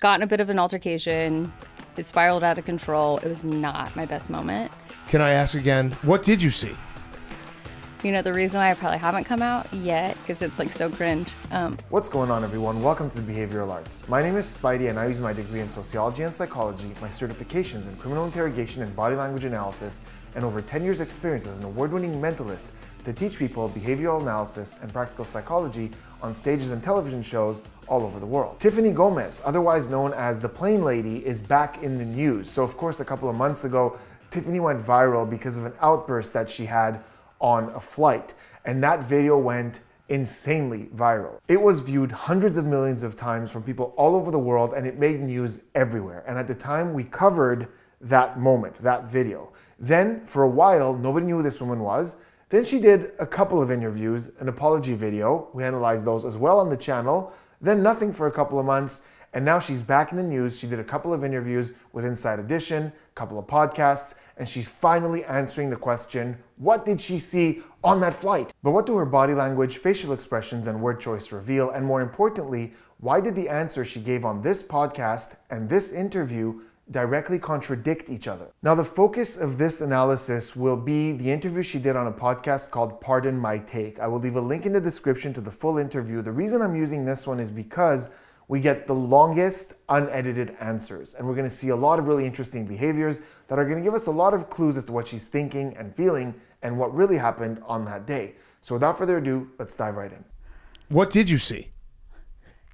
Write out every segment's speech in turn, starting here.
got in a bit of an altercation. It spiraled out of control. It was not my best moment. Can I ask again, what did you see? You know, the reason why I probably haven't come out yet, because it's like so cringe. What's going on, everyone? Welcome to the Behavioral Arts. My name is Spidey, and I use my degree in sociology and psychology, my certifications in criminal interrogation and body language analysis, and over 10 years experience as an award-winning mentalist to teach people behavioral analysis and practical psychology on stages and television shows all over the world. Tiffany Gomas, otherwise known as the Plane Lady, is back in the news. So of course, a couple of months ago, Tiffany went viral because of an outburst that she had on a flight, and that video went insanely viral. It was viewed hundreds of millions of times from people all over the world, and it made news everywhere. And at the time, we covered that moment, that video. Then for a while, nobody knew who this woman was. Then she did a couple of interviews, an apology video. We analyzed those as well on the channel. Then nothing for a couple of months, and now she's back in the news. She did a couple of interviews with Inside Audition, a couple of podcasts, and she's finally answering the question, what did she see on that flight? But what do her body language, facial expressions, and word choice reveal? And more importantly, why did the answer she gave on this podcast and this interview directly contradict each other? Now, the focus of this analysis will be the interview she did on a podcast called Pardon My Take. I will leave a link in the description to the full interview. The reason I'm using this one is because we get the longest unedited answers, and we're going to see a lot of really interesting behaviors that are going to give us a lot of clues as to what she's thinking and feeling and what really happened on that day. So without further ado, let's dive right in. What did you see?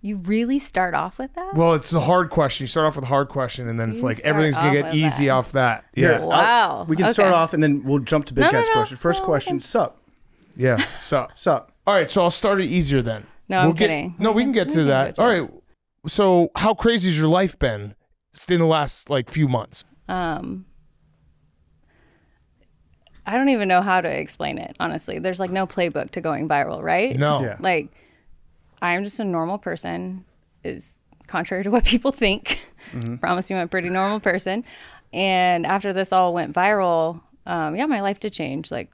You really start off with that? Well, it's a hard question. You start off with a hard question, and then it's like everything's going to get easy off that. Yeah. Wow. We can start off, and then we'll jump to Big Guy's question. First question, sup? Yeah, sup. Sup? All right, so I'll start it easier then. No, I'm kidding. No, we can get to that. All right, so how crazy has your life been in the last few months? I don't even know how to explain it, honestly. There's like no playbook to going viral, right? No. Yeah. Like, I'm just a normal person, is contrary to what people think. Promise you I'm a pretty normal person. And after this all went viral, yeah, my life did change. Like,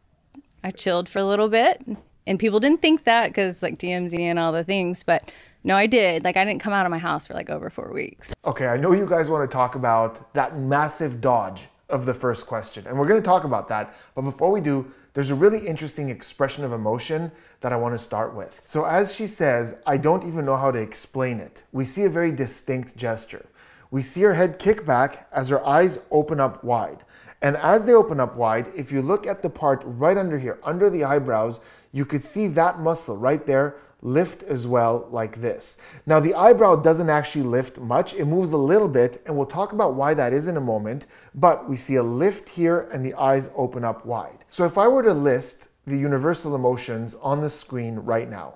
I chilled for a little bit, and people didn't think that because like DMZ and all the things, but no, I did. Like, I didn't come out of my house for like over 4 weeks. Okay, I know you guys want to talk about that massive dodge of the first question, and we're going to talk about that. But before we do, there's a really interesting expression of emotion that I want to start with. So as she says, I don't even know how to explain it, we see a very distinct gesture. We see her head kick back as her eyes open up wide. And as they open up wide, if you look at the part right under here, under the eyebrows, you could see that muscle right there lift as well, like this. Now the eyebrow doesn't actually lift much, it moves a little bit, and we'll talk about why that is in a moment, but we see a lift here and the eyes open up wide. So if I were to list the universal emotions on the screen right now,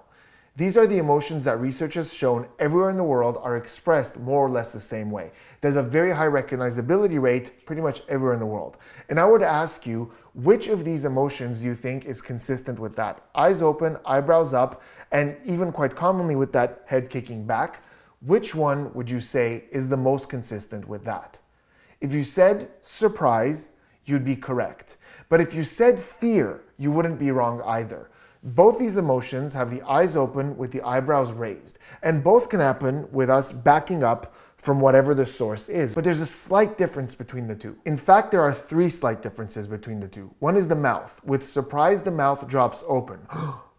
these are the emotions that research has shown everywhere in the world are expressed more or less the same way. There's a very high recognizability rate pretty much everywhere in the world. And I were to ask you, which of these emotions do you think is consistent with that? Eyes open, eyebrows up, and even quite commonly with that head kicking back, which one would you say is the most consistent with that? If you said surprise, you'd be correct. But if you said fear, you wouldn't be wrong either. Both these emotions have the eyes open with the eyebrows raised, and both can happen with us backing up from whatever the source is. But there's a slight difference between the two. In fact, there are 3 slight differences between the two. One is the mouth. With surprise, the mouth drops open.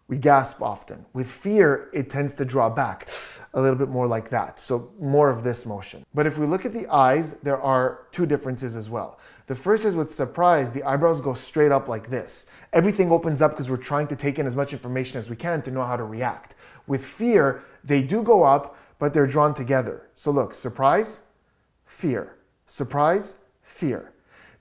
We gasp often. With fear, it tends to draw back a little bit more like that. So more of this motion. But if we look at the eyes, there are 2 differences as well. The first is with surprise, the eyebrows go straight up like this. Everything opens up because we're trying to take in as much information as we can to know how to react. With fear, they do go up, but they're drawn together. So look, surprise, fear, surprise, fear.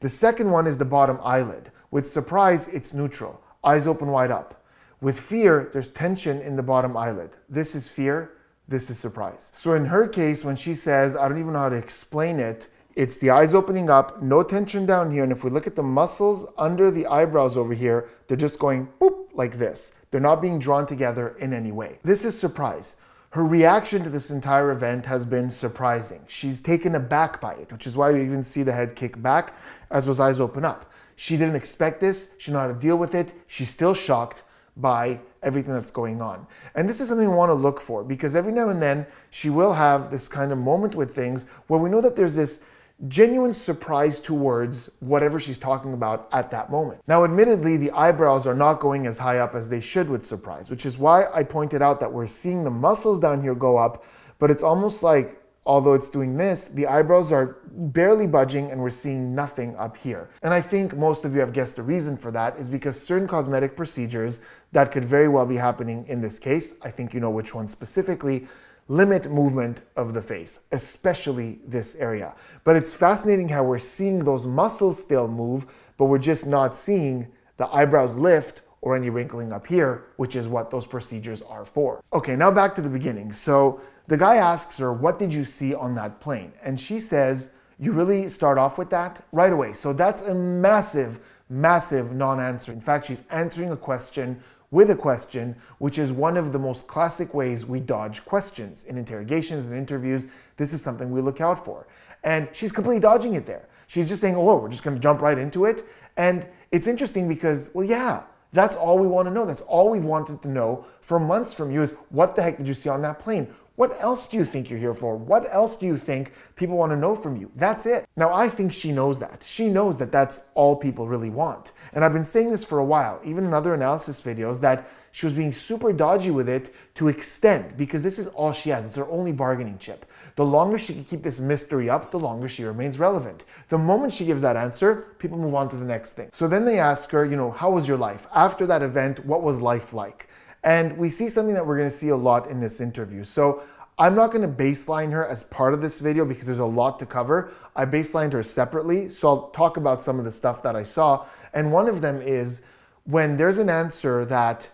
The second one is the bottom eyelid. With surprise, it's neutral, eyes open wide up. With fear, there's tension in the bottom eyelid. This is fear, this is surprise. So in her case, when she says, I don't even know how to explain it, it's the eyes opening up, no tension down here. And if we look at the muscles under the eyebrows over here, they're just going boop like this. They're not being drawn together in any way. This is surprise. Her reaction to this entire event has been surprising. She's taken aback by it, which is why we even see the head kick back as those eyes open up. She didn't expect this. She didn't know how to deal with it. She's still shocked by everything that's going on. And this is something we want to look for, because every now and then she will have this kind of moment with things where we know that there's this genuine surprise towards whatever she's talking about at that moment. Now, admittedly, the eyebrows are not going as high up as they should with surprise, which is why I pointed out that we're seeing the muscles down here go up, but it's almost like, although it's doing this, the eyebrows are barely budging and we're seeing nothing up here. And I think most of you have guessed the reason for that is because certain cosmetic procedures that could very well be happening in this case, I think you know which one specifically, limit movement of the face, especially this area. But it's fascinating how we're seeing those muscles still move, but we're just not seeing the eyebrows lift or any wrinkling up here, which is what those procedures are for. Okay, now back to the beginning. So the guy asks her, what did you see on that plane? And she says, you really start off with that? Right away. So that's a massive, massive non-answer. In fact, she's answering a question with a question, which is one of the most classic ways we dodge questions in interrogations and interviews. This is something we look out for. And she's completely dodging it there. She's just saying, oh, we're just going to jump right into it. And it's interesting because, well, yeah, that's all we want to know. That's all we've wanted to know for months from you is, what the heck did you see on that plane? What else do you think you're here for? What else do you think people want to know from you? That's it. Now, I think she knows that. She knows that that's all people really want. And I've been saying this for a while, even in other analysis videos, that she was being super dodgy with it to extend, because this is all she has. It's her only bargaining chip. The longer she can keep this mystery up, the longer she remains relevant. The moment she gives that answer, people move on to the next thing. So then they ask her, you know, how was your life? After that event, what was life like? And we see something that we're going to see a lot in this interview. So I'm not going to baseline her as part of this video because there's a lot to cover. I baselined her separately, so I'll talk about some of the stuff that I saw. And one of them is when there's an answer that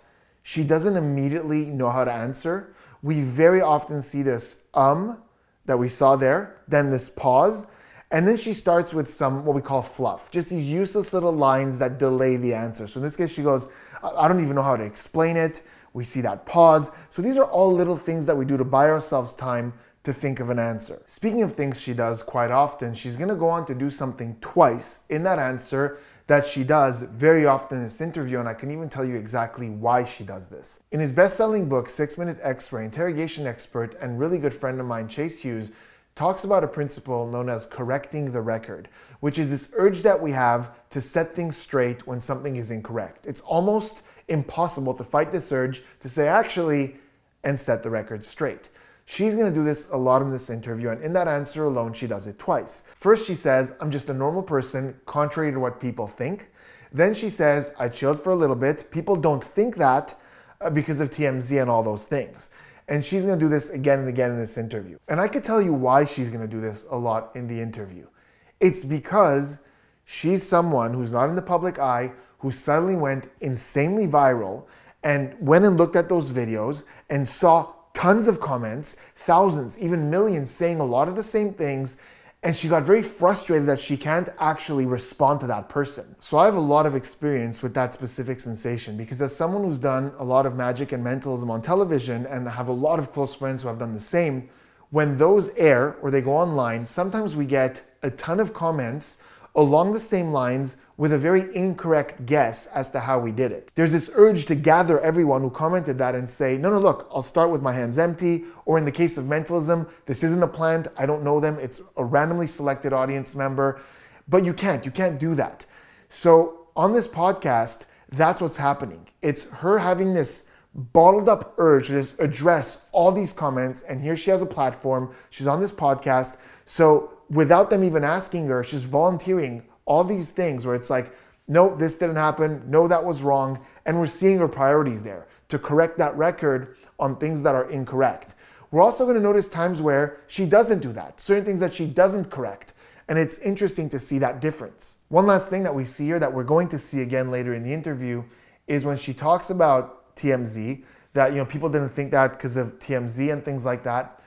she doesn't immediately know how to answer, we very often see this that we saw there, then this pause, and then she starts with some what we call fluff, just these useless little lines that delay the answer. So in this case, she goes, I don't even know how to explain it. We see that pause. So these are all little things that we do to buy ourselves time to think of an answer. Speaking of things she does quite often, she's going to go on to do something twice in that answer that she does very often in this interview, and I can even tell you exactly why she does this. In his best-selling book, 6-Minute X-Ray, interrogation expert and really good friend of mine, Chase Hughes, talks about a principle known as correcting the record, which is this urge that we have to set things straight when something is incorrect. It's almost impossible to fight this urge to say actually and set the record straight. She's going to do this a lot in this interview, and in that answer alone she does it twice. First she says, I'm just a normal person, contrary to what people think. Then she says, I chilled for a little bit. People don't think that because of TMZ and all those things. And she's going to do this again and again in this interview. And I could tell you why she's going to do this a lot in the interview. It's because she's someone who's not in the public eye, who suddenly went insanely viral and went and looked at those videos and saw tons of comments, thousands, even millions saying a lot of the same things, and she got very frustrated that she can't actually respond to that person. So I have a lot of experience with that specific sensation, because as someone who's done a lot of magic and mentalism on television and have a lot of close friends who have done the same, when those air or they go online, sometimes we get a ton of comments along the same lines with a very incorrect guess as to how we did it. There's this urge to gather everyone who commented that and say, no, look, I'll start with my hands empty. Or in the case of mentalism, this isn't a plant, I don't know them, it's a randomly selected audience member. But you can't do that. So on this podcast, that's what's happening. It's her having this bottled up urge to just address all these comments, and here she has a platform, she's on this podcast. So without them even asking her, she's volunteering all these things where it's like, no, this didn't happen, no, that was wrong, and we're seeing her priorities there to correct that record on things that are incorrect. We're also going to notice times where she doesn't do that, certain things that she doesn't correct, and it's interesting to see that difference. One last thing that we see here that we're going to see again later in the interview is when she talks about TMZ, that people didn't think that because of TMZ and things like that.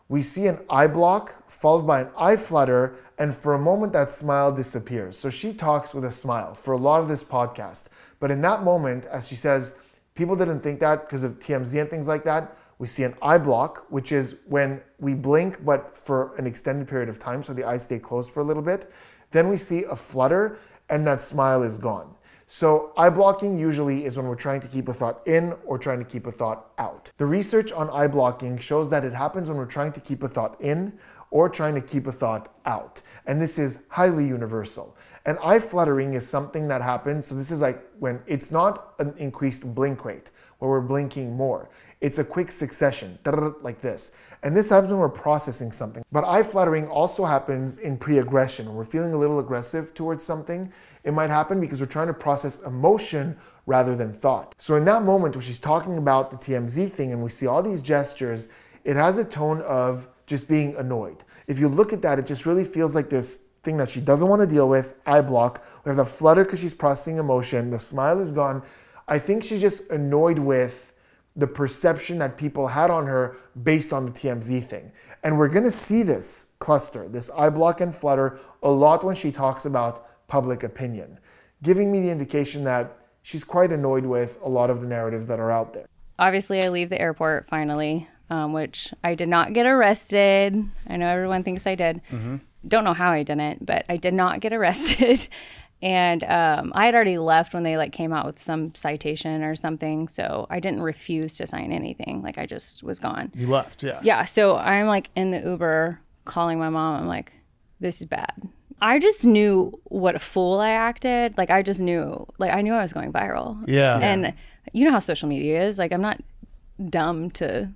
We see an eye block followed by an eye flutter, and for a moment that smile disappears. So she talks with a smile for a lot of this podcast. But in that moment, as she says, people didn't think that because of TMZ and things like that, we see an eye block, which is when we blink but for an extended period of time, so the eyes stay closed for a little bit. Then we see a flutter, and that smile is gone. So eye blocking usually is when we're trying to keep a thought in or trying to keep a thought out. The research on eye blocking shows that it happens when we're trying to keep a thought in or trying to keep a thought out. And this is highly universal. And eye fluttering is something that happens. So this is like when it's not an increased blink rate where we're blinking more. It's a quick succession, like this. And this happens when we're processing something. But eye fluttering also happens in pre-aggression. When we're feeling a little aggressive towards something, it might happen because we're trying to process emotion rather than thought. So in that moment when she's talking about the TMZ thing and we see all these gestures, it has a tone of just being annoyed. If you look at that, it just really feels like this thing that she doesn't want to deal with, eye block. We have the flutter because she's processing emotion. The smile is gone. I think she's just annoyed with the perception that people had on her based on the TMZ thing. And we're going to see this cluster, this eye block and flutter, a lot when she talks about public opinion, giving me the indication that she's quite annoyed with a lot of the narratives that are out there. Obviously, I leave the airport finally, which I did not get arrested. I know everyone thinks I did. Don't know how I didn't, but I did not get arrested. And I had already left when they like came out with some citation or something. So I didn't refuse to sign anything. Like I just was gone. You left, yeah. Yeah. So I'm like in the Uber calling my mom. I'm like, this is bad. I just knew what a fool I acted. Like I just knew, like I knew I was going viral. Yeah. And you know how social media is. Like I'm not dumb to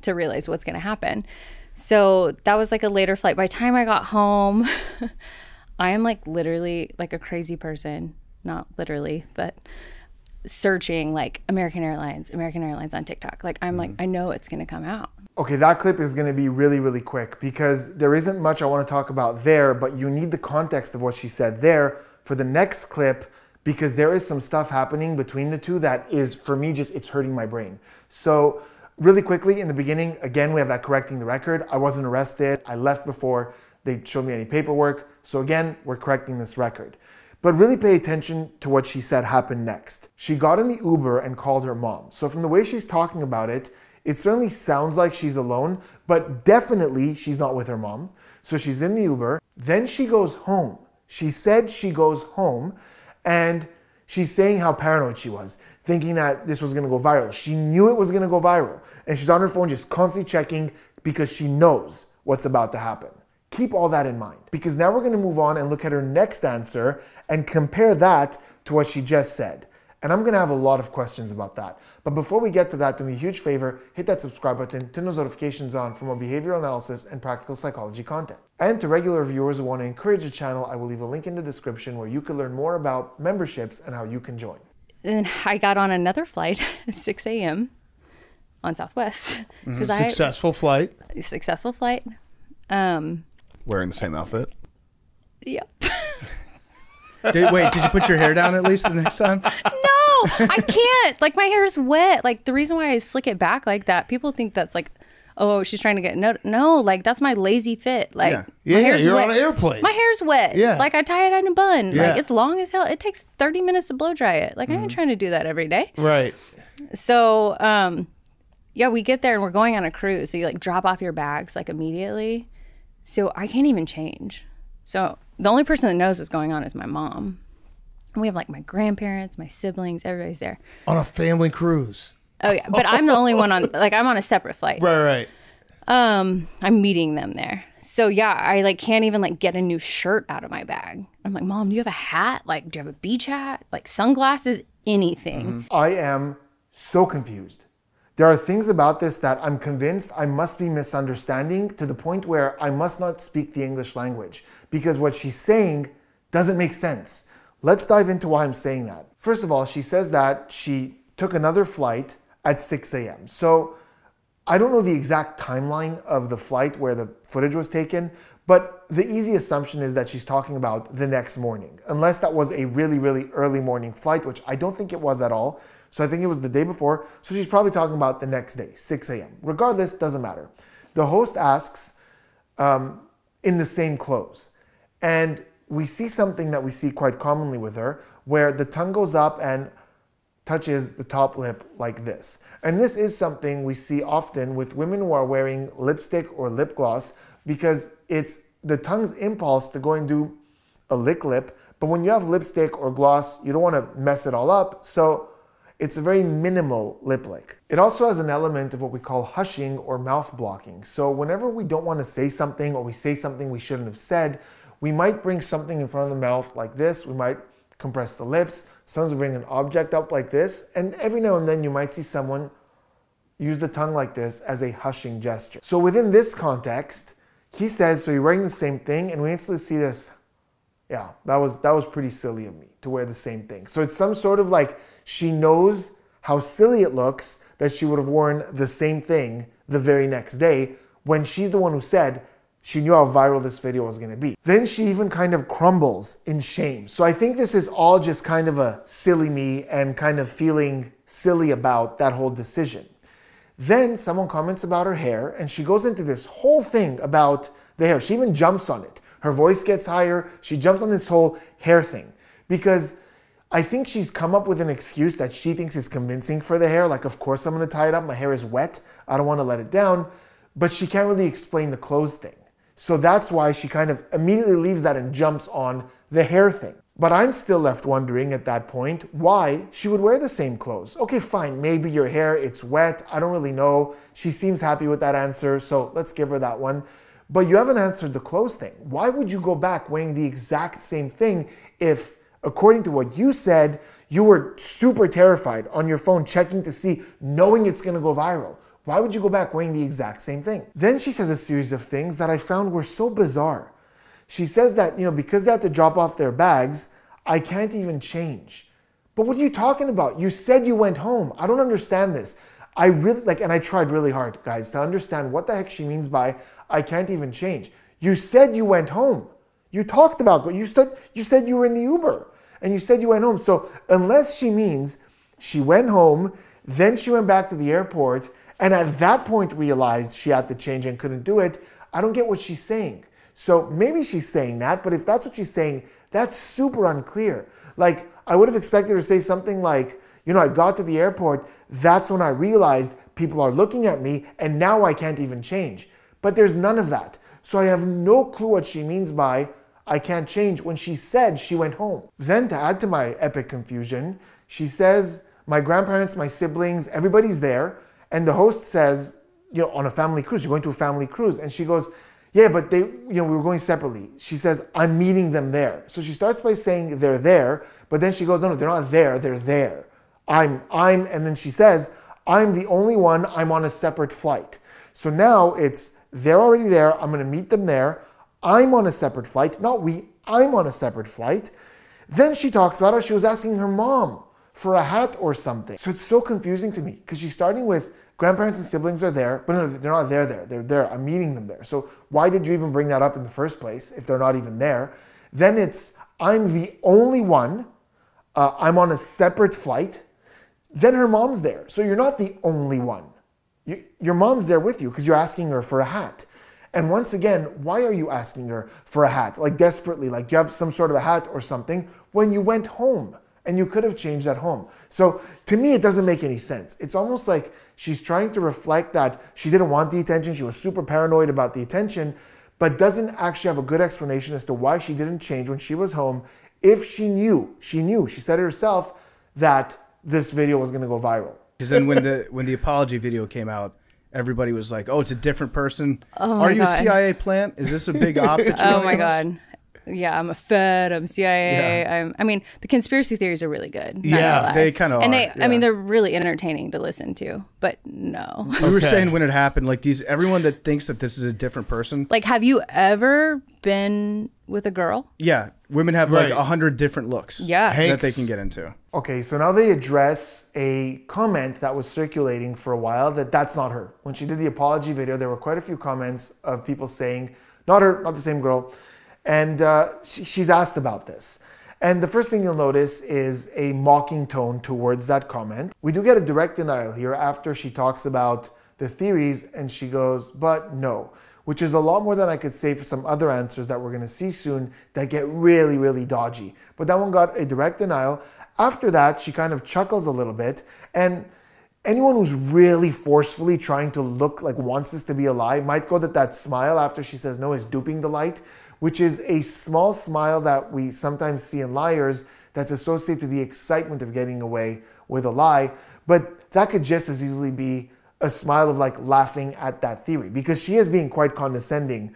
realize what's going to happen. So that was like a later flight. By the time I got home, I am like literally like a crazy person, not literally, but searching like American Airlines on TikTok. Like I'm like, I know it's going to come out. Okay, that clip is going to be really, really quick because there isn't much I want to talk about there, but you need the context of what she said there for the next clip because there is some stuff happening between the two that is, for me, just it's hurting my brain. So really quickly in the beginning, again, we have that correcting the record. I wasn't arrested. I left before they showed me any paperwork. So again, we're correcting this record. But really pay attention to what she said happened next. She got in the Uber and called her mom. So from the way she's talking about it, it certainly sounds like she's alone, but definitely she's not with her mom. So she's in the Uber. Then she goes home. She said she goes home and she's saying how paranoid she was, thinking that this was gonna go viral. She knew it was gonna go viral. And she's on her phone just constantly checking because she knows what's about to happen. Keep all that in mind because now we're going to move on and look at her next answer and compare that to what she just said. And I'm going to have a lot of questions about that. But before we get to that, do me a huge favor, hit that subscribe button, turn those notifications on for more behavioral analysis and practical psychology content. And to regular viewers who want to encourage the channel, I will leave a link in the description where you can learn more about memberships and how you can join. And I got on another flight at 6 a.m. on Southwest. Successful flight. Successful flight. Wearing the same outfit? Yep. Did you put your hair down at least the next time? No, I can't. Like my hair's wet. Like the reason why I slick it back like that, people think that's like, oh, she's trying to get no. Like that's my lazy fit. Like yeah, you're wet. On an airplane. My hair's wet. Yeah, like I tie it in a bun. Yeah. Like it's long as hell. It takes 30 minutes to blow dry it. Like I ain't trying to do that every day. Right. So yeah, we get there and we're going on a cruise. So you like drop off your bags like immediately. So I can't even change. So the only person that knows what's going on is my mom. And we have like my grandparents, my siblings, everybody's there. On a family cruise. Oh yeah, but I'm the only one on, like I'm on a separate flight. Right. I'm meeting them there. So yeah, I like can't even like get a new shirt out of my bag. I'm like, Mom, do you have a hat? Like, do you have a beach hat? Like sunglasses, anything. I am so confused. There are things about this that I'm convinced I must be misunderstanding to the point where I must not speak the English language because what she's saying doesn't make sense. Let's dive into why I'm saying that. First of all, she says that she took another flight at 6 a.m. So I don't know the exact timeline of the flight where the footage was taken, but the easy assumption is that she's talking about the next morning, unless that was a really, really early morning flight, which I don't think it was at all. So I think it was the day before. So she's probably talking about the next day, 6 a.m. Regardless, doesn't matter. The host asks in the same clothes. And we see something that we see quite commonly with her, where the tongue goes up and touches the top lip like this. And this is something we see often with women who are wearing lipstick or lip gloss because it's the tongue's impulse to go and do a lick lip, But when you have lipstick or gloss, you don't want to mess it all up. So it's a very minimal lip lick. It also has an element of what we call hushing or mouth blocking. So whenever we don't want to say something or we say something we shouldn't have said, we might bring something in front of the mouth like this. We might compress the lips. Sometimes we bring an object up like this. And every now and then you might see someone use the tongue like this as a hushing gesture. So within this context, he says, so you're wearing the same thing, and we instantly see this. Yeah, that was pretty silly of me to wear the same thing. So it's some sort of like, she knows how silly it looks that she would have worn the same thing the very next day when she's the one who said she knew how viral this video was going to be. Then she even kind of crumbles in shame. So I think this is all just kind of a silly me and kind of feeling silly about that whole decision. Then someone comments about her hair and she goes into this whole thing about the hair. She even jumps on it. Her voice gets higher. She jumps on this whole hair thing because I think she's come up with an excuse that she thinks is convincing for the hair. Like, of course I'm going to tie it up. My hair is wet. I don't want to let it down. But she can't really explain the clothes thing. So that's why she kind of immediately leaves that and jumps on the hair thing. But I'm still left wondering at that point why she would wear the same clothes. Okay, fine. Maybe your hair, it's wet. I don't really know. She seems happy with that answer. So let's give her that one. But you haven't answered the clothes thing. Why would you go back wearing the exact same thing if, according to what you said, you were super terrified on your phone checking to see, knowing it's going to go viral? Why would you go back wearing the exact same thing? Then she says a series of things that I found were so bizarre. She says that, because they had to drop off their bags, I can't even change. But what are you talking about? You said you went home. I don't understand this. I really, and I tried really hard, guys, to understand what the heck she means by I can't even change. You said you went home. You talked about, you said you were in the Uber and you said you went home. So unless she means she went home, then she went back to the airport and at that point realized she had to change and couldn't do it, I don't get what she's saying. So maybe she's saying that, but if that's what she's saying, that's super unclear. Like, I would have expected her to say something like, I got to the airport, that's when I realized people are looking at me and now I can't even change. But there's none of that. So I have no clue what she means by I can't change when she said she went home. Then to add to my epic confusion, she says, my grandparents, my siblings, everybody's there. And the host says, on a family cruise, you're going to a family cruise. And she goes, yeah, but we were going separately. She says, I'm meeting them there. So she starts by saying they're there, but then she goes, no, they're not there, they're there. And then she says, I'm the only one, I'm on a separate flight. So now it's, they're already there, I'm gonna meet them there, I'm on a separate flight, not we, I'm on a separate flight. Then she talks about how she was asking her mom for a hat or something. So it's so confusing to me, because she's starting with, grandparents and siblings are there, but no, they're not there. They're there. I'm meeting them there. So why did you even bring that up in the first place if they're not even there? Then it's, I'm the only one. I'm on a separate flight. Then her mom's there. So you're not the only one. Your mom's there with you because you're asking her for a hat. And once again, why are you asking her for a hat? Like desperately, like you have some sort of a hat or something when you went home and you could have changed at home. So to me, it doesn't make any sense. It's almost like she's trying to reflect that she didn't want the attention. She was super paranoid about the attention, but doesn't actually have a good explanation as to why she didn't change when she was home. If she knew, she said it herself, that this video was gonna go viral. Because then when the apology video came out, everybody was like, oh, it's a different person. Oh Are my you God. a CIA plant? Is this a big op that you're Oh going my against? God. Yeah, I'm a Fed, I'm CIA. Yeah. I mean, the conspiracy theories are really good. not Yeah, gonna lie. they kind of And are. they, I mean, they're really entertaining to listen to, but no. We were Okay. saying when it happened, like everyone that thinks that this is a different person. Like, have you ever been with a girl? Yeah, women have like Right. 100 different looks. Yeah. Hey. that they can get into. Okay, so now they address a comment that was circulating for a while that's not her. When she did the apology video, there were quite a few comments of people saying, not her, not the same girl. And she's asked about this. And the first thing you'll notice is a mocking tone towards that comment. We do get a direct denial here after she talks about the theories and she goes, but no, which is a lot more than I could say for some other answers that we're going to see soon that get really, really dodgy. But that one got a direct denial. After that, she kind of chuckles a little bit. And Anyone who's really forcefully trying to look like wants this to be a lie might go that smile after she says no is duping the light, which is a small smile that we sometimes see in liars that's associated to the excitement of getting away with a lie. But that could just as easily be a smile of like laughing at that theory, because she is being quite condescending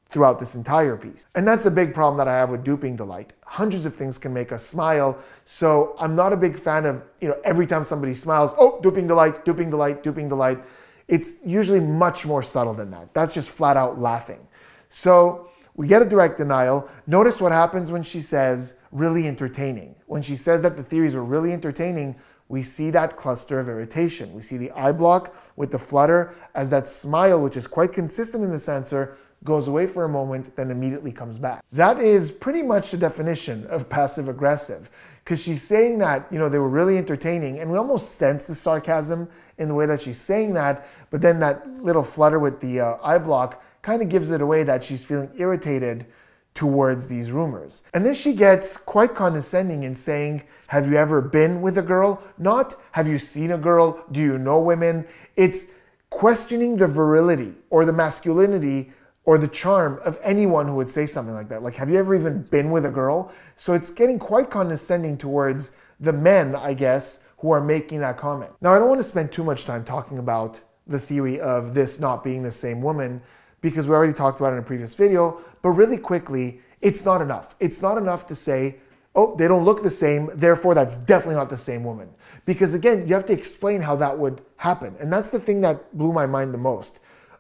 throughout this entire piece. And that's a big problem that I have with duping the light. Hundreds of things can make us smile. So I'm not a big fan of, every time somebody smiles, oh, duping the light, duping the light, duping the light. It's usually much more subtle than that. That's just flat out laughing. So we get a direct denial. Notice what happens when she says really entertaining. When she says that the theories were really entertaining, we see that cluster of irritation. We see the eye block with the flutter as that smile, which is quite consistent in the sensor, goes away for a moment, then immediately comes back. That is pretty much the definition of passive aggressive, because she's saying that, they were really entertaining, and we almost sense the sarcasm in the way that she's saying that, but then that little flutter with the eye block kind of gives it away that she's feeling irritated towards these rumors. And then she gets quite condescending in saying, have you ever been with a girl? Not, have you seen a girl? Do you know women? It's questioning the virility or the masculinity or the charm of anyone who would say something like that. Like, have you ever even been with a girl? So it's getting quite condescending towards the men, I guess, who are making that comment. Now, I don't want to spend too much time talking about the theory of this not being the same woman, because we already talked about it in a previous video, but really quickly, it's not enough. It's not enough to say, oh, they don't look the same, therefore that's definitely not the same woman. Because again, you have to explain how that would happen. And that's the thing that blew my mind the most.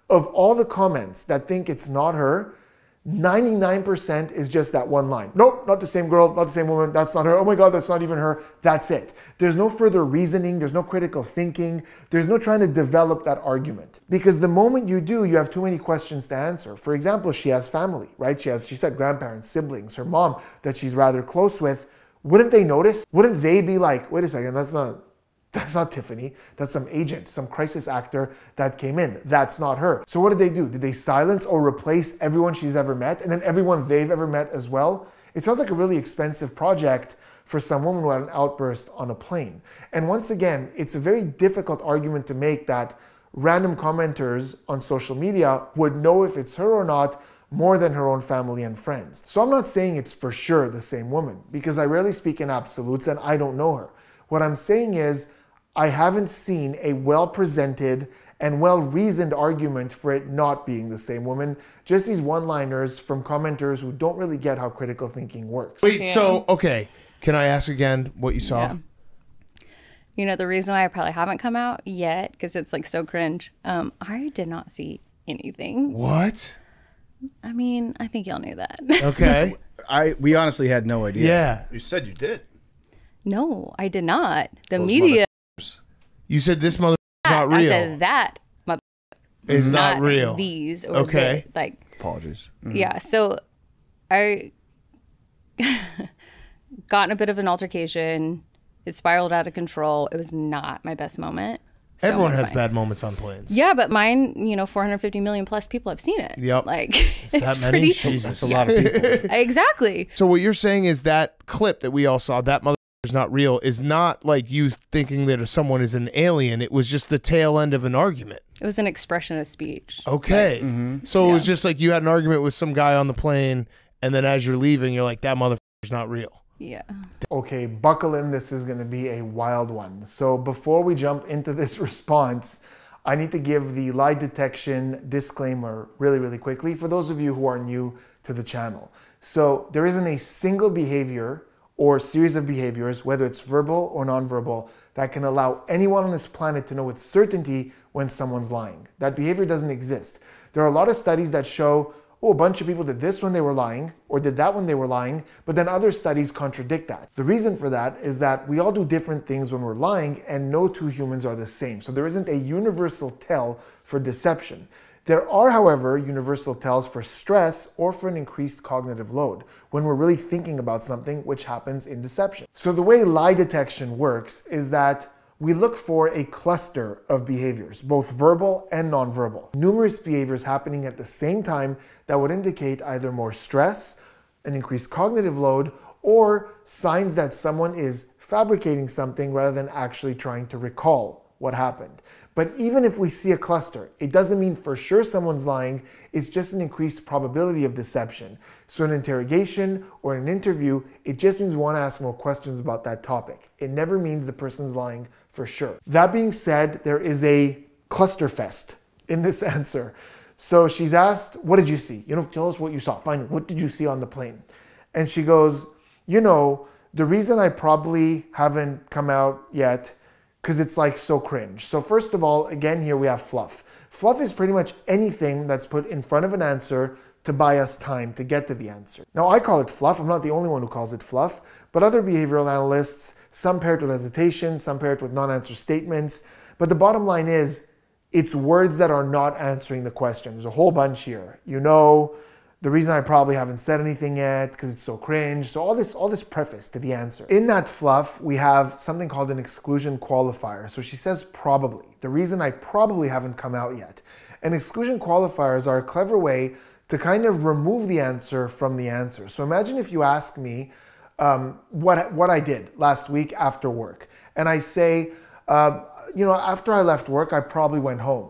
Of all the comments that think it's not her, 99% is just that one line. Nope, not the same girl, not the same woman, that's not her. Oh my God, that's not even her. That's it. There's no further reasoning, there's no critical thinking, there's no trying to develop that argument. Because the moment you do, you have too many questions to answer. For example, she has family, right? She said grandparents, siblings, her mom that she's rather close with. Wouldn't they notice? Wouldn't they be like, wait a second, that's not Tiffany. That's some agent, some crisis actor that came in. That's not her. So what did they do? Did they silence or replace everyone she's ever met and then everyone they've ever met as well? It sounds like a really expensive project for some woman who had an outburst on a plane. And once again, it's a very difficult argument to make that random commenters on social media would know if it's her or not more than her own family and friends. So I'm not saying it's for sure the same woman, because I rarely speak in absolutes and I don't know her. What I'm saying is, I haven't seen a well-presented and well-reasoned argument for it not being the same woman. Just these one-liners from commenters who don't really get how critical thinking works. Wait, so, okay. Can I ask again what you saw? Yeah. The reason why I probably haven't come out yet, because it's like so cringe, I did not see anything. What? I mean, I think y'all knew that. Okay. We honestly had no idea. Yeah. You said you did. No, I did not. The Those media. You said this mother is not real. I said that mother is not real. These or okay. Apologies. Yeah. So I got in a bit of an altercation. It spiraled out of control. It was not my best moment. So Everyone has bad moments on planes. Yeah, but mine, 450 million plus people have seen it. Yep. It's that many? pretty. Jesus. That's a lot of people. Exactly. So what you're saying is that clip that we all saw, that mother is not real, is not like you thinking that someone is an alien. It was just the tail end of an argument. It was an expression of speech. Okay. So it was just like you had an argument with some guy on the plane, and then as you're leaving, you're like, that mother is not real. Yeah. Okay, buckle in. This is going to be a wild one. So before we jump into this response, I need to give the lie detection disclaimer really, really quickly for those of you who are new to the channel. So there isn't a single behavior or series of behaviors, whether it's verbal or nonverbal, that can allow anyone on this planet to know with certainty when someone's lying. That behavior doesn't exist. There are a lot of studies that show, oh, a bunch of people did this when they were lying, or did that when they were lying, but then other studies contradict that. The reason for that is that we all do different things when we're lying, and no two humans are the same. So there isn't a universal tell for deception. There are, however, universal tells for stress or for an increased cognitive load when we're really thinking about something, which happens in deception. So the way lie detection works is that we look for a cluster of behaviors, both verbal and nonverbal. Numerous behaviors happening at the same time that would indicate either more stress, an increased cognitive load, or signs that someone is fabricating something rather than actually trying to recall what happened. But even if we see a cluster, it doesn't mean for sure someone's lying. It's just an increased probability of deception. So in an interrogation or in an interview, it just means we want to ask more questions about that topic. It never means the person's lying for sure. That being said, there is a cluster fest in this answer. So she's asked, what did you see? Tell us what you saw. Fine, what did you see on the plane? And she goes, the reason I probably haven't come out yet, because it's like so cringe. So first of all, again, here we have fluff. Fluff is pretty much anything that's put in front of an answer to buy us time to get to the answer. Now I call it fluff. I'm not the only one who calls it fluff, but other behavioral analysts, some pair it with hesitation, some pair it with non-answer statements. But the bottom line is, it's words that are not answering the question. There's a whole bunch here. The reason I probably haven't said anything yet, because it's so cringe. So all this preface to the answer. In that fluff, we have something called an exclusion qualifier. So she says probably. The reason I probably haven't come out yet. And exclusion qualifiers are a clever way to kind of remove the answer from the answer. So imagine if you ask me what I did last week after work. And I say, after I left work, I probably went home.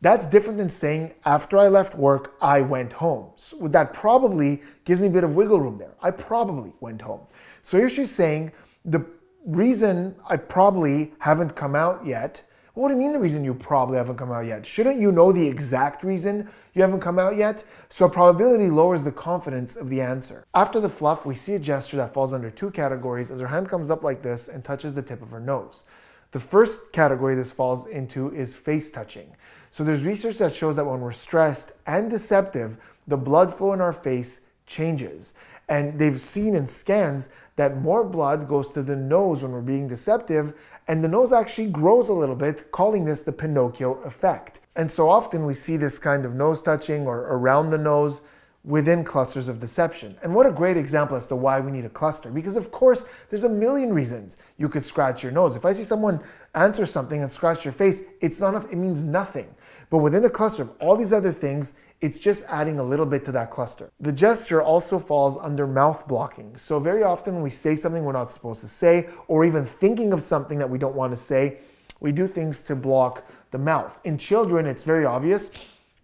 That's different than saying, after I left work, I went home. So that probably gives me a bit of wiggle room there. I probably went home. So here she's saying, the reason I probably haven't come out yet, what do you mean the reason you probably haven't come out yet? Shouldn't you know the exact reason you haven't come out yet? So probability lowers the confidence of the answer. After the fluff, we see a gesture that falls under two categories as her hand comes up like this and touches the tip of her nose. The first category this falls into is face touching. So there's research that shows that when we're stressed and deceptive, the blood flow in our face changes. And they've seen in scans that more blood goes to the nose when we're being deceptive, and the nose actually grows a little bit, calling this the Pinocchio effect. And so often we see this kind of nose touching or around the nose within clusters of deception. And what a great example as to why we need a cluster. Because of course, there's a million reasons you could scratch your nose. If I see someone answer something and scratch your face, it's not enough, it means nothing. But within a cluster of all these other things, it's just adding a little bit to that cluster. The gesture also falls under mouth blocking. So very often when we say something we're not supposed to say, or even thinking of something that we don't want to say, we do things to block the mouth. In children, it's very obvious,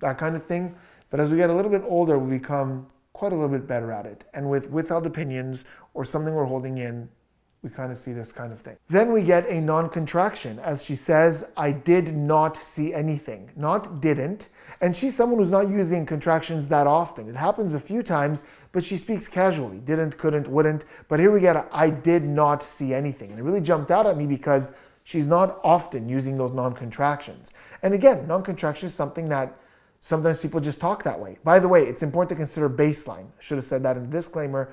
that kind of thing. But as we get a little bit older, we become quite a little bit better at it. And with withheld opinions or something we're holding in, we kind of see this kind of thing. Then we get a non-contraction. As she says, I did not see anything, not didn't. And she's someone who's not using contractions that often. It happens a few times, but she speaks casually. Didn't, couldn't, wouldn't. But here we get a, I did not see anything. And it really jumped out at me because she's not often using those non-contractions. And again, non-contraction is something that sometimes people just talk that way. By the way, it's important to consider baseline. I should have said that in the disclaimer.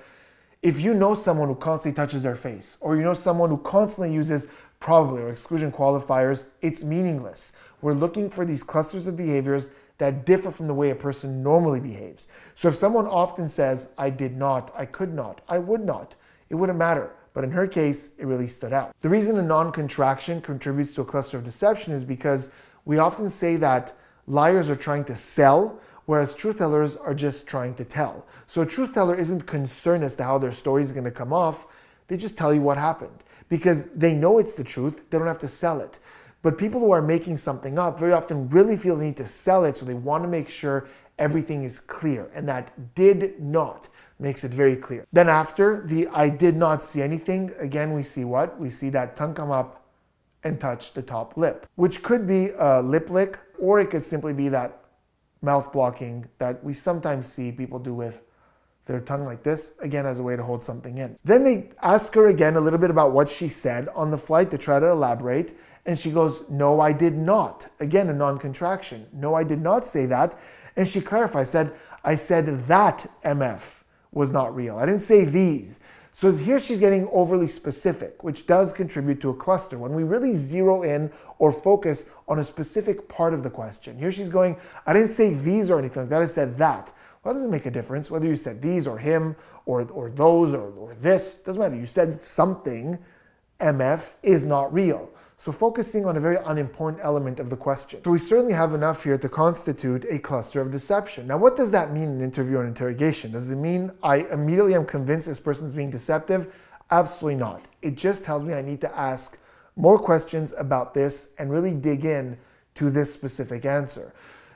If you know someone who constantly touches their face, or you know someone who constantly uses probably or exclusion qualifiers, it's meaningless. We're looking for these clusters of behaviors that differ from the way a person normally behaves. So if someone often says, I did not, I could not, I would not, it wouldn't matter. But in her case, it really stood out. The reason a non-contraction contributes to a cluster of deception is because we often say that liars are trying to sell, whereas truth tellers are just trying to tell. So a truth teller isn't concerned as to how their story is going to come off. They just tell you what happened because they know it's the truth. They don't have to sell it. But people who are making something up very often really feel the need to sell it, so they want to make sure everything is clear. And that did not makes it very clear. Then after the I did not see anything, again we see what? We see that tongue come up and touch the top lip, which could be a lip lick, or it could simply be that mouth blocking that we sometimes see people do with their tongue like this, again as a way to hold something in. Then they ask her again a little bit about what she said on the flight to try to elaborate, and she goes, no, I did not. Again, a non-contraction. No, I did not say that. And she clarifies, I said that MF was not real. I didn't say these. So here she's getting overly specific, which does contribute to a cluster when we really zero in or focus on a specific part of the question. Here she's going, I didn't say these or anything like that, I said that. Well, that doesn't make a difference whether you said these or him or those or this. Doesn't matter. You said something. MF is not real. So focusing on a very unimportant element of the question. So we certainly have enough here to constitute a cluster of deception. Now, what does that mean in interview or interrogation? Does it mean I immediately am convinced this person's being deceptive? Absolutely not. It just tells me I need to ask more questions about this and really dig in to this specific answer.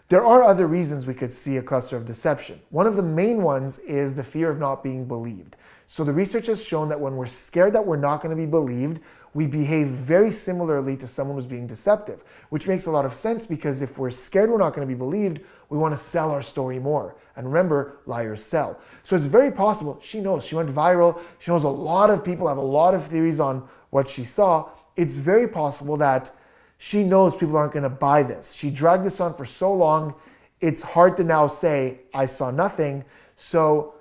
There are other reasons we could see a cluster of deception. One of the main ones is the fear of not being believed. So the research has shown that when we're scared that we're not going to be believed, we behave very similarly to someone who's being deceptive, which makes a lot of sense because if we're scared we're not going to be believed, we want to sell our story more. And remember, liars sell. So it's very possible, she knows, she went viral, she knows a lot of people have a lot of theories on what she saw. It's very possible that she knows people aren't going to buy this. She dragged this on for so long, it's hard to now say, I saw nothing. So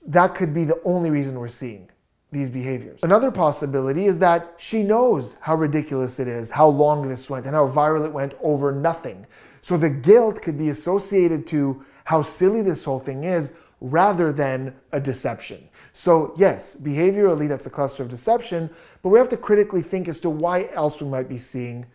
that could be the only reason we're seeing these behaviors. Another possibility is that she knows how ridiculous it is, how long this went, and how viral it went over nothing. So the guilt could be associated to how silly this whole thing is rather than a deception. So yes, behaviorally that's a cluster of deception, but we have to critically think as to why else we might be seeing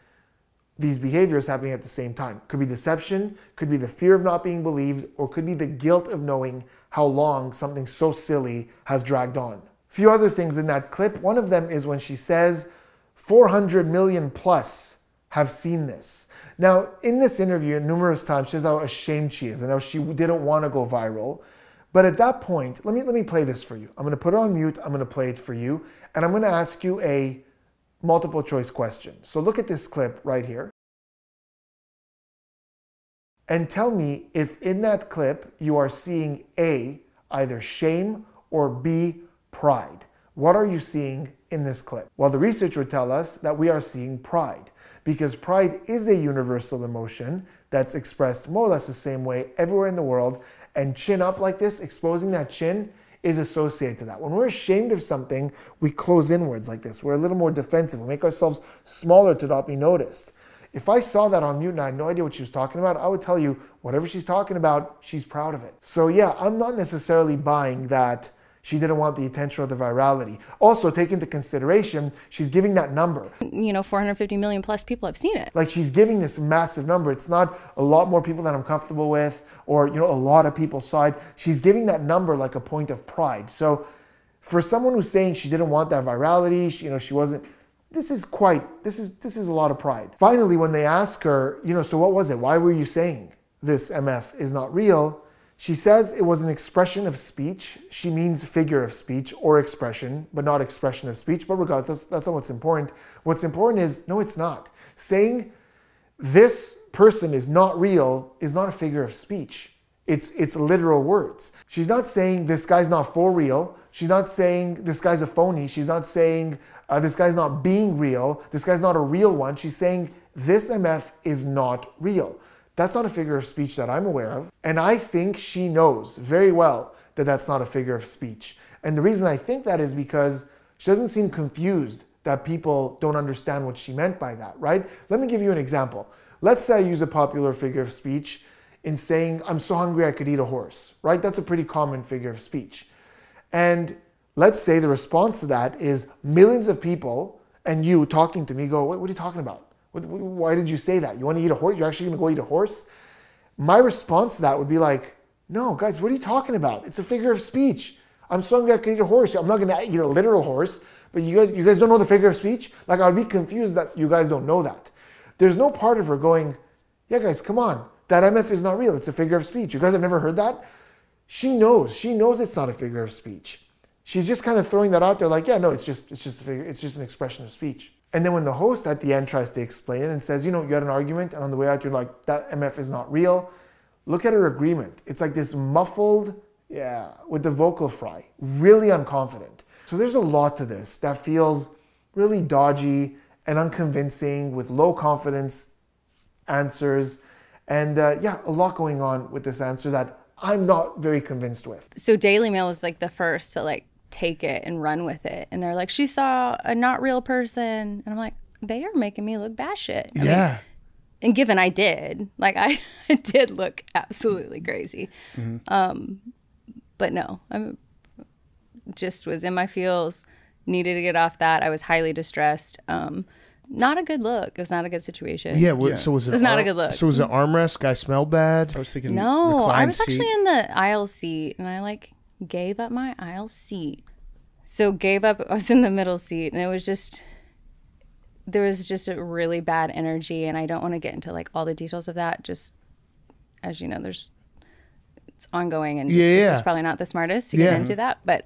these behaviors happening at the same time. Could be deception, could be the fear of not being believed, or could be the guilt of knowing how long something so silly has dragged on. A few other things in that clip. One of them is when she says 400 million plus have seen this. Now, in this interview, numerous times, she says how ashamed she is and how she didn't want to go viral. But at that point, let me play this for you. I'm going to put it on mute. I'm going to play it for you. And I'm going to ask you a multiple choice question. So look at this clip right here. And tell me if in that clip you are seeing A, either shame, or B, pride. What are you seeing in this clip? Well, the research would tell us that we are seeing pride, because pride is a universal emotion that's expressed more or less the same way everywhere in the world, and chin up like this, exposing that chin, is associated to that. When we're ashamed of something, we close inwards like this. We're a little more defensive. We make ourselves smaller to not be noticed. If I saw that on mute and I had no idea what she was talking about, I would tell you, whatever she's talking about, she's proud of it. So yeah, I'm not necessarily buying that she didn't want the attention or the virality. Also, take into consideration, she's giving that number. 450 million plus people have seen it. Like, she's giving this massive number. It's not a lot more people that I'm comfortable with, or a lot of people saw it. She's giving that number like a point of pride. So for someone who's saying she didn't want that virality, she wasn't, this is a lot of pride. Finally, when they ask her, so what was it? Why were you saying this MF is not real? She says it was an expression of speech. She means figure of speech or expression, but not expression of speech. But regardless, that's not what's important. What's important is, no, it's not. Saying this person is not real is not a figure of speech. It's literal words. She's not saying this guy's not for real. She's not saying this guy's a phony. She's not saying this guy's not being real. This guy's not a real one. She's saying this MF is not real. That's not a figure of speech that I'm aware of. And I think she knows very well that that's not a figure of speech. And the reason I think that is because she doesn't seem confused that people don't understand what she meant by that, right? Let me give you an example. Let's say I use a popular figure of speech in saying, I'm so hungry I could eat a horse, right? That's a pretty common figure of speech. And let's say the response to that is millions of people and you talking to me go, what are you talking about? Why did you say that? You want to eat a horse? You're actually going to go eat a horse? My response to that would be like, no, guys, what are you talking about? It's a figure of speech. I'm so hungry I could eat a horse. I'm not going to eat a literal horse, but you guys don't know the figure of speech? Like, I would be confused that you guys don't know that. There's no part of her going, yeah, guys, come on. That MF is not real. It's a figure of speech. You guys have never heard that? She knows it's not a figure of speech. She's just kind of throwing that out there like, yeah, no, it's just a figure. It's just an expression of speech. And then when the host at the end tries to explain it and says, you had an argument, and on the way out you're like, that MF is not real, look at her agreement. It's like this muffled, with the vocal fry, really unconfident. So there's a lot to this that feels really dodgy and unconvincing with low confidence answers. And a lot going on with this answer that I'm not very convinced with. So Daily Mail was like the first to take it and run with it. And they're like, she saw a not real person. And I'm like, they are making me look batshit. I mean, and given I did, I did look absolutely crazy. Mm-hmm. But no, I just was in my feels, needed to get off that. I was highly distressed. Not a good look. It was not a good situation. So was it? It's not a good look. So was it armrest? Guy smelled bad? I was thinking no, I was seat. actually in the aisle seat, and I gave up my aisle seat. So gave up. I was in the middle seat, and it was just there was just a really bad energy, and I don't want to get into like all the details of that. Just as you know, it's ongoing, and this is probably not the smartest to get into that, but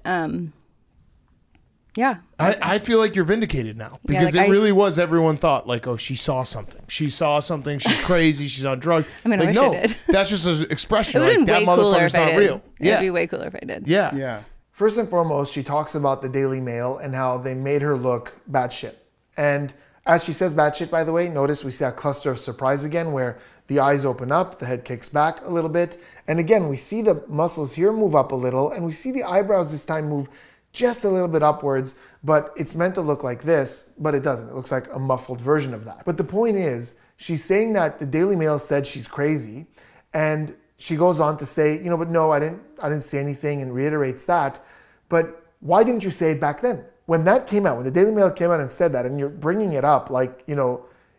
yeah. I feel like you're vindicated now because it really was everyone thought like, oh, she saw something. She saw something. She's crazy. She's on drugs. I mean, like, I wish I did. That's just an expression. It would have like, been that way cooler motherfucker's if I not did. real. Yeah. It'd be way cooler if I did. Yeah. Yeah. First and foremost, she talks about the Daily Mail and how they made her look batshit. And as she says batshit, by the way, notice we see that cluster of surprise again where the eyes open up, the head kicks back a little bit. And again, we see the muscles here move up a little, and we see the eyebrows this time move just a little bit upwards, but it's meant to look like this, but it doesn't. It looks like a muffled version of that. But the point is, she's saying that the Daily Mail said she's crazy, and she goes on to say, but no, I didn't see anything, and reiterates that. But why didn't you say it back then? When that came out, when the Daily Mail came out and said that, and you're bringing it up like,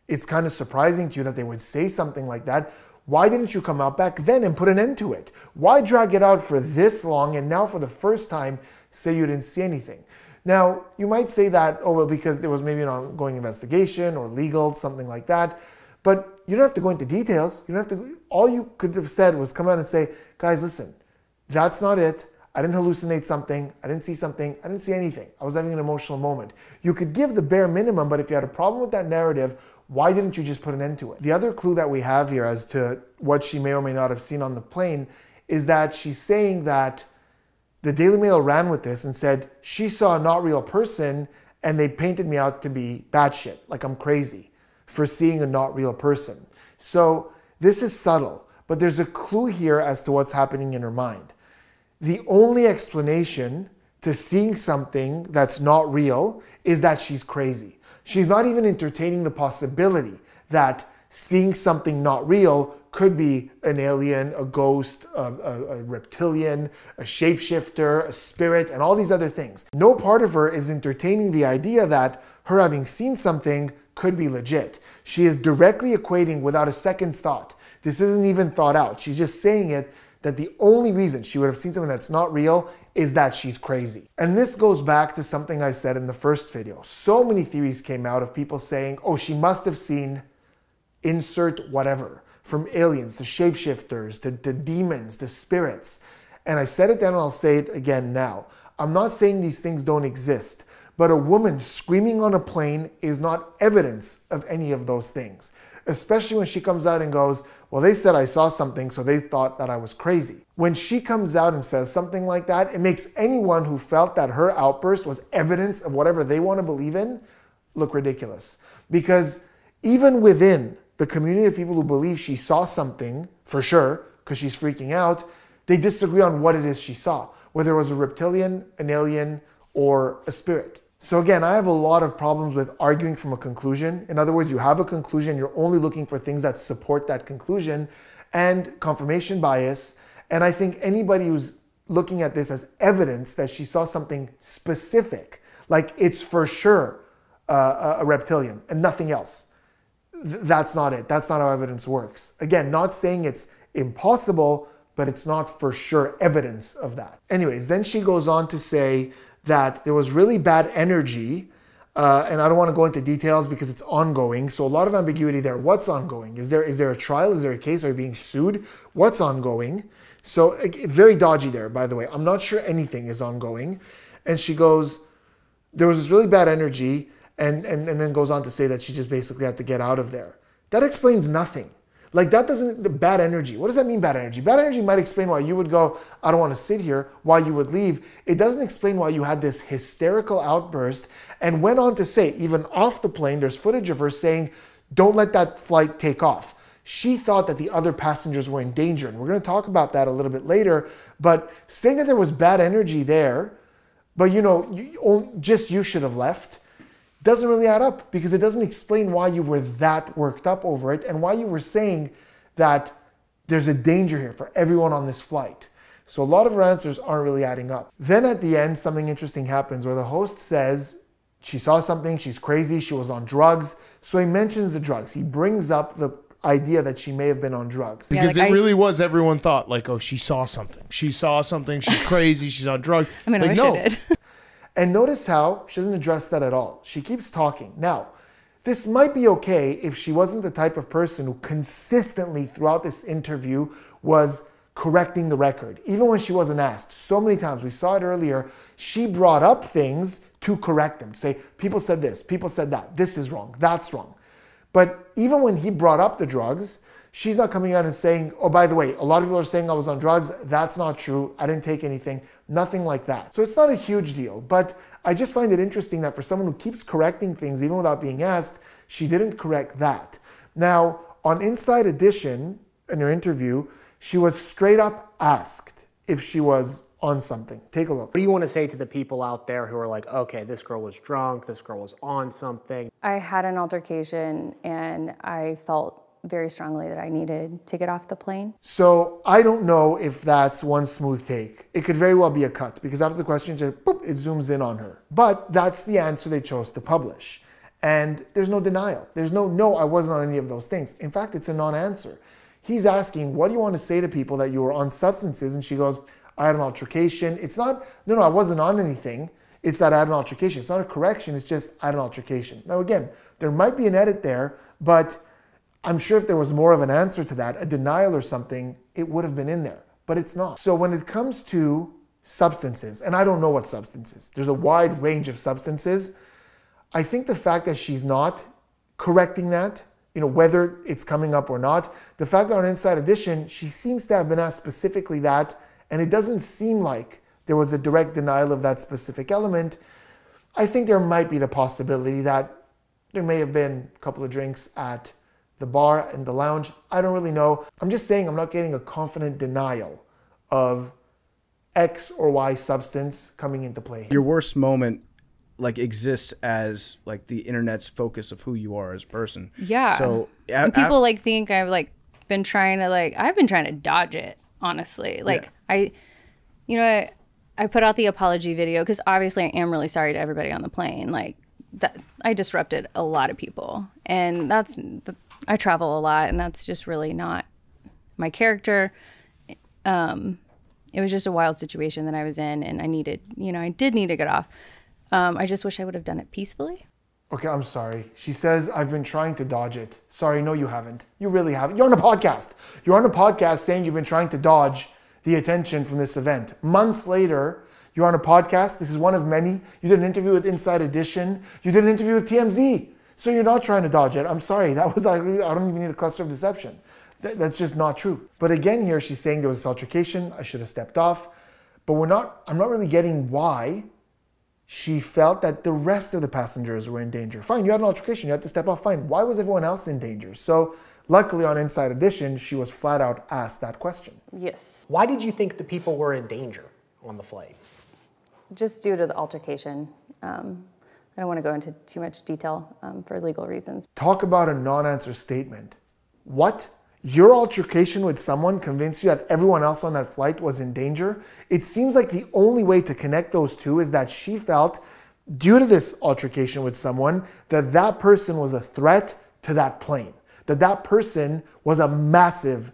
it's kind of surprising to you that they would say something like that. Why didn't you come out back then and put an end to it? Why drag it out for this long and now for the first time say you didn't see anything? Now, you might say that, oh, well, because there was maybe an ongoing investigation or legal, something like that. But you don't have to go into details. You don't have to. All you could have said was come out and say, guys, listen, that's not it. I didn't hallucinate something. I didn't see something. I didn't see anything. I was having an emotional moment. You could give the bare minimum, but if you had a problem with that narrative, why didn't you just put an end to it? The other clue that we have here as to what she may or may not have seen on the plane is that she's saying that the Daily Mail ran with this and said she saw a not real person and they painted me out to be batshit, like I'm crazy for seeing a not real person. So this is subtle, but there's a clue here as to what's happening in her mind. The only explanation to seeing something that's not real is that she's crazy. She's not even entertaining the possibility that seeing something not real could be an alien, a ghost, a reptilian, a shapeshifter, a spirit, and all these other things. No part of her is entertaining the idea that her having seen something could be legit. She is directly equating without a second's thought. This isn't even thought out. She's just saying it that the only reason she would have seen something that's not real is that she's crazy. And this goes back to something I said in the first video. So many theories came out of people saying, oh, she must have seen insert whatever, from aliens to shapeshifters to demons to spirits. And I said it then and I'll say it again now. I'm not saying these things don't exist, but a woman screaming on a plane is not evidence of any of those things, especially when she comes out and goes, well, they said I saw something, so they thought that I was crazy. When she comes out and says something like that, it makes anyone who felt that her outburst was evidence of whatever they want to believe in look ridiculous. Because even within the community of people who believe she saw something, for sure, because she's freaking out, they disagree on what it is she saw, whether it was a reptilian, an alien, or a spirit. So again, I have a lot of problems with arguing from a conclusion. In other words, you have a conclusion, you're only looking for things that support that conclusion, and confirmation bias. And I think anybody who's looking at this as evidence that she saw something specific, like it's for sure a reptilian and nothing else, that's not it. That's not how evidence works. Again, not saying it's impossible, but it's not for sure evidence of that. Anyways, then she goes on to say that there was really bad energy, and I don't want to go into details because it's ongoing, so a lot of ambiguity there. What's ongoing? Is there a trial? Is there a case? Are you being sued? What's ongoing? So very dodgy there, by the way. I'm not sure anything is ongoing. And she goes, there was this really bad energy, and then goes on to say that she just basically had to get out of there. That explains nothing. Like that doesn't, the bad energy. What does that mean, bad energy? Bad energy might explain why you would go, I don't want to sit here, why you would leave. It doesn't explain why you had this hysterical outburst and went on to say, even off the plane, there's footage of her saying, don't let that flight take off. She thought that the other passengers were in danger. And we're going to talk about that a little bit later. But saying that there was bad energy there, but just you should have left, doesn't really add up because it doesn't explain why you were that worked up over it and why you were saying that there's a danger here for everyone on this flight. So a lot of her answers aren't really adding up. Then at the end, something interesting happens where the host says she saw something, she's crazy, she was on drugs. So he mentions the drugs. He brings up the idea that she may have been on drugs. Because it really was everyone thought like, oh, she saw something. She saw something, she's crazy, she's on drugs. I mean, I wish I did. And notice how she doesn't address that at all. She keeps talking. Now, This might be okay if she wasn't the type of person who consistently throughout this interview was correcting the record. Even when she wasn't asked, so many times, we saw it earlier, she brought up things to correct them. Say, people said this, people said that, this is wrong, that's wrong. But even when he brought up the drugs, she's not coming out and saying, oh, by the way, a lot of people are saying I was on drugs. That's not true. I didn't take anything. Nothing like that. So it's not a huge deal. But I just find it interesting that for someone who keeps correcting things, even without being asked, she didn't correct that. Now, on Inside Edition, in her interview, she was straight up asked if she was on something. Take a look. What do you want to say to the people out there who are like, okay, this girl was drunk, this girl was on something? I had an altercation and I felt very strongly that I needed to get off the plane. So I don't know if that's one smooth take. It could very well be a cut because after the question, boop, it zooms in on her. But that's the answer they chose to publish. And there's no denial. There's no, I wasn't on any of those things. In fact, it's a non-answer. He's asking, what do you want to say to people that you were on substances? And she goes, I had an altercation. It's not, no, I wasn't on anything. It's that I had an altercation. It's not a correction. It's just I had an altercation. Now, again, there might be an edit there, but I'm sure if there was more of an answer to that, a denial or something, it would have been in there, but it's not. So when it comes to substances, and I don't know what substances, there's a wide range of substances. I think the fact that she's not correcting that, whether it's coming up or not, the fact that on Inside Edition, she seems to have been asked specifically that, and it doesn't seem like there was a direct denial of that specific element. I think there might be the possibility that there may have been a couple of drinks at the bar and the lounge. I don't really know. I'm just saying I'm not getting a confident denial of X or Y substance coming into play. Your worst moment exists as the internet's focus of who you are as a person. Yeah. So and people think I've been trying to I've been trying to dodge it, honestly. I put out the apology video because obviously I am really sorry to everybody on the plane. That I disrupted a lot of people, and I travel a lot, and that's just really not my character. It was just a wild situation that I was in, and I did need to get off. I just wish I would have done it peacefully. Okay, I'm sorry. She says, I've been trying to dodge it. Sorry, no, you haven't. You really haven't. You're on a podcast. You're on a podcast saying you've been trying to dodge the attention from this event. Months later, you're on a podcast. This is one of many. You did an interview with Inside Edition. You did an interview with TMZ. So you're not trying to dodge it. I'm sorry. That was I don't even need a cluster of deception. That's just not true. But again, here she's saying there was this altercation. I should have stepped off. But I'm not really getting why she felt that the rest of the passengers were in danger. Fine, you had an altercation. You had to step off. Fine. Why was everyone else in danger? So luckily on Inside Edition, she was flat out asked that question. Yes. Why did you think the people were in danger on the flight? Just due to the altercation. I don't want to go into too much detail for legal reasons. Talk about a non-answer statement. What? Your altercation with someone convinced you that everyone else on that flight was in danger? It seems like the only way to connect those two is that she felt, due to this altercation with someone, that that person was a threat to that plane. That person was a massive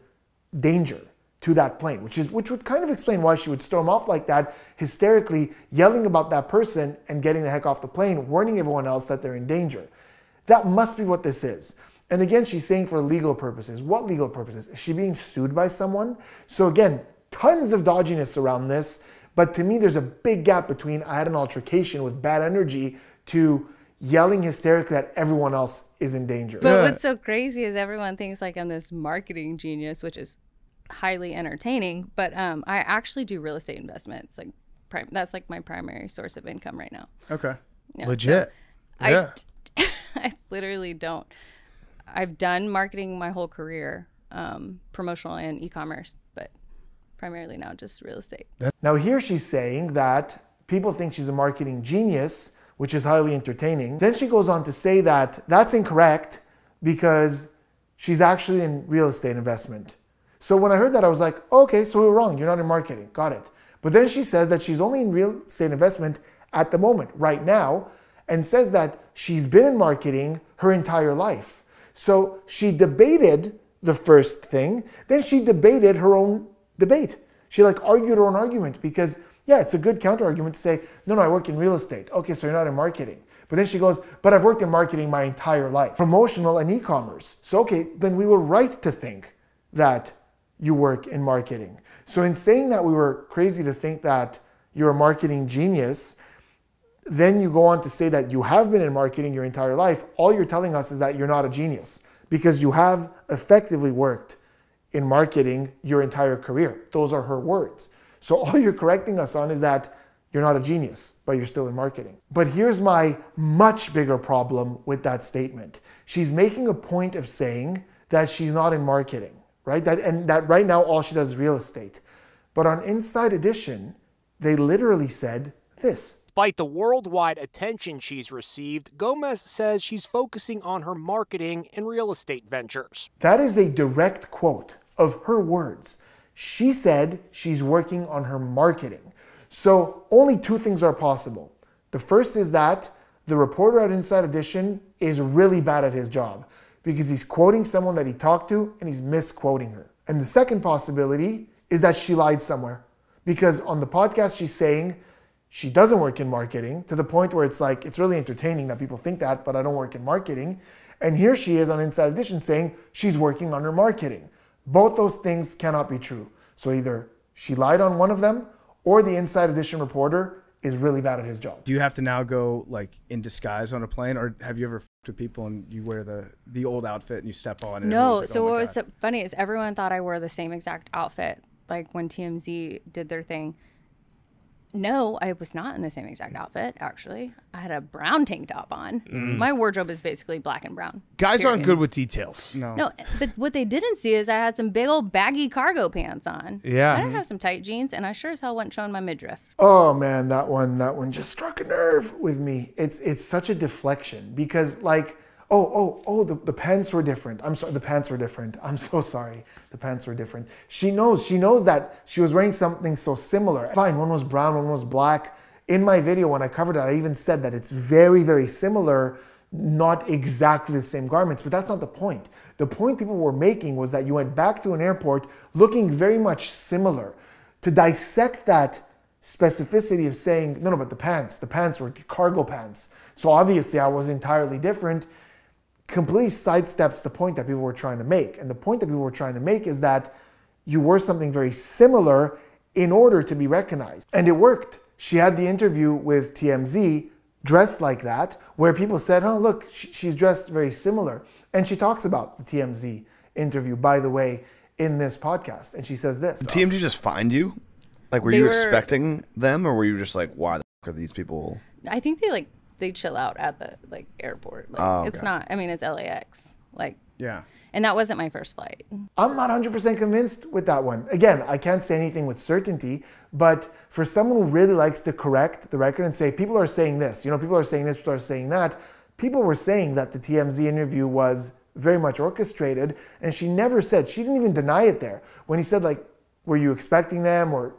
danger to that plane, which would kind of explain why she would storm off like that, hysterically yelling about that person and getting the heck off the plane, warning everyone else that they're in danger. That must be what this is. And again, she's saying for legal purposes. What legal purposes? Is she being sued by someone? So again, tons of dodginess around this, but to me, there's a big gap between I had an altercation with bad energy to yelling hysterically that everyone else is in danger. But what's so crazy is everyone thinks I'm this marketing genius, which is highly entertaining, but I actually do real estate investments. That's my primary source of income right now. Okay. Yeah, Legit. So Yeah. I literally don't. I've done marketing my whole career, promotional and e-commerce, but primarily now just real estate. Now here she's saying that people think she's a marketing genius, which is highly entertaining. Then she goes on to say that that's incorrect because she's actually in real estate investment. So when I heard that, I was like, okay, so we were wrong. You're not in marketing. Got it. But then she says that she's only in real estate investment at the moment, right now, and says that she's been in marketing her entire life. So she debated the first thing, then she debated her own debate. She argued her own argument because, yeah, it's a good counter argument to say, no, I work in real estate. Okay, so you're not in marketing. But then she goes, but I've worked in marketing my entire life, promotional and e-commerce. So okay, then we were right to think that you work in marketing. So in saying that we were crazy to think that you're a marketing genius, then you go on to say that you have been in marketing your entire life. All you're telling us is that you're not a genius because you have effectively worked in marketing your entire career. Those are her words. So all you're correcting us on is that you're not a genius, but you're still in marketing. But here's my much bigger problem with that statement. She's making a point of saying that she's not in marketing, right? That right now all she does is real estate. But on Inside Edition, they literally said this. Despite the worldwide attention she's received, Gomas says she's focusing on her marketing and real estate ventures. That is a direct quote of her words. She said she's working on her marketing. So only two things are possible. The first is that the reporter at Inside Edition is really bad at his job because he's quoting someone that he talked to and he's misquoting her. And the second possibility is that she lied somewhere because on the podcast she's saying she doesn't work in marketing to the point where it's like, it's really entertaining that people think that, but I don't work in marketing. And here she is on Inside Edition saying she's working on her marketing. Both those things cannot be true. So either she lied on one of them or the Inside Edition reporter is really bad at his job. Do you have to now go like in disguise on a plane, or have you ever f***ed with people and you wear the old outfit and you step on and No, like, so oh what my was God. so funny is everyone thought I wore the same exact outfit, like when TMZ did their thing. No, I was not in the same exact outfit, actually. I had a brown tank top on. My wardrobe is basically black and brown. Guys aren't period. good with details. No, but what they didn't see is I had some big old baggy cargo pants on. Yeah. I didn't have some tight jeans, and I sure as hell wasn't showing my midriff. Oh man, that one just struck a nerve with me. It's such a deflection because like, the pants were different. I'm sorry, the pants were different. I'm so sorry. The pants were different. She knows that she was wearing something so similar. Fine, one was brown, one was black. In my video, when I covered it, I even said that it's very, very similar, not exactly the same garments, but that's not the point. The point people were making was that you went back to an airport looking very much similar. To dissect that specificity of saying, no, but the pants were cargo pants. So obviously I was entirely different, completely sidesteps the point that people were trying to make. And the point that people were trying to make is that you were something very similar in order to be recognized. And it worked. She had the interview with TMZ dressed like that, where people said, oh, look, she's dressed very similar. And she talks about the TMZ interview, by the way, in this podcast. And she says this. Did TMZ just find you? Like, were They you were- expecting them, or were you just like, why the f*** are these people? I think they chill out at the airport. Like, Oh, it's okay. not, I mean, it's LAX. Yeah. And that wasn't my first flight. I'm not 100% convinced with that one. Again, I can't say anything with certainty, but for someone who really likes to correct the record and say, people are saying this, people are saying this, people are saying that, people were saying that the TMZ interview was very much orchestrated, and she never said, she didn't even deny it there. When he said, like, were you expecting them? Or,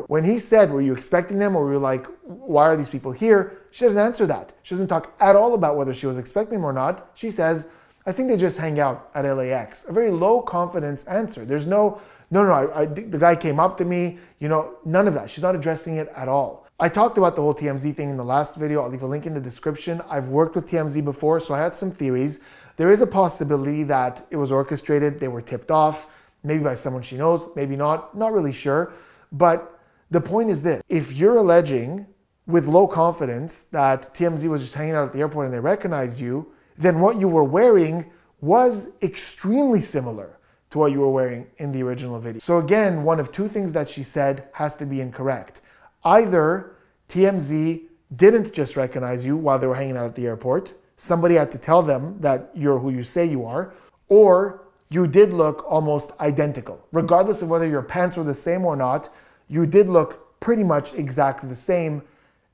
when he said, were you expecting them? Or were you like, why are these people here? She doesn't answer that. She doesn't talk at all about whether she was expecting them or not. She says, I think they just hang out at LAX. A very low confidence answer. There's no, the guy came up to me, none of that. She's not addressing it at all. I talked about the whole TMZ thing in the last video. I'll leave a link in the description. I've worked with TMZ before, so I had some theories. There is a possibility that it was orchestrated. They were tipped off, maybe by someone she knows, maybe not really sure. But the point is this, if you're alleging with low confidence that TMZ was just hanging out at the airport and they recognized you, then what you were wearing was extremely similar to what you were wearing in the original video. So again, one of two things that she said has to be incorrect. Either TMZ didn't just recognize you while they were hanging out at the airport, somebody had to tell them that you're who you say you are, or you did look almost identical. Regardless of whether your pants were the same or not, you did look pretty much exactly the same,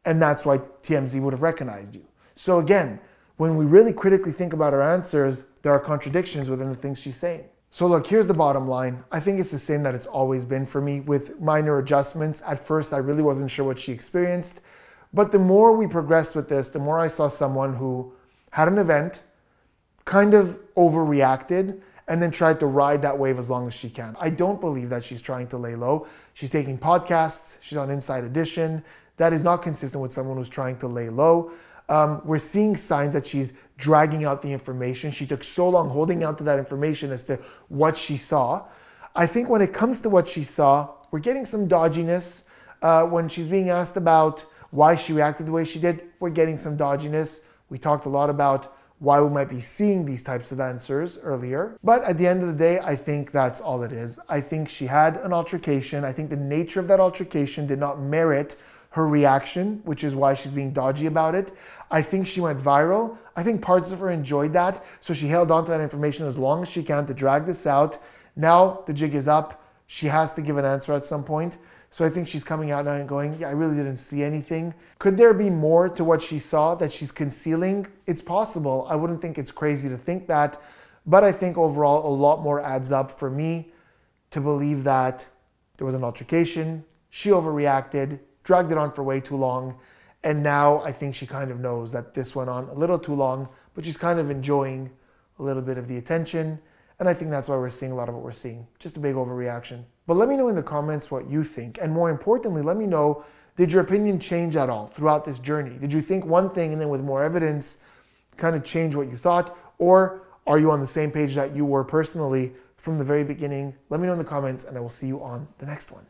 and that's why TMZ would have recognized you. So again, when we really critically think about her answers, there are contradictions within the things she's saying. So look, here's the bottom line. I think it's the same that it's always been for me with minor adjustments. At first, I really wasn't sure what she experienced, but the more we progressed with this, the more I saw someone who had an event, kind of overreacted, and then tried to ride that wave as long as she can. I don't believe that she's trying to lay low. She's taking podcasts, she's on Inside Edition. That is not consistent with someone who's trying to lay low. We're seeing signs that she's dragging out the information. She took so long holding on to that information as to what she saw. I think when it comes to what she saw, we're getting some dodginess. When she's being asked about why she reacted the way she did, we're getting some dodginess. We talked a lot about why we might be seeing these types of answers earlier. But at the end of the day, I think that's all it is. I think she had an altercation. I think the nature of that altercation did not merit her reaction, which is why she's being dodgy about it. I think she went viral. I think parts of her enjoyed that, so she held on to that information as long as she can to drag this out. Now the jig is up. She has to give an answer at some point. So I think she's coming out now and going, yeah, I really didn't see anything. Could there be more to what she saw that she's concealing? It's possible. I wouldn't think it's crazy to think that. But I think overall a lot more adds up for me to believe that there was an altercation, she overreacted, dragged it on for way too long, and now I think she kind of knows that this went on a little too long, but she's kind of enjoying a little bit of the attention. And I think that's why we're seeing a lot of what we're seeing. Just a big overreaction. But let me know in the comments what you think. And more importantly, let me know, did your opinion change at all throughout this journey? Did you think one thing and then with more evidence kind of change what you thought? Or are you on the same page that you were personally from the very beginning? Let me know in the comments and I will see you on the next one.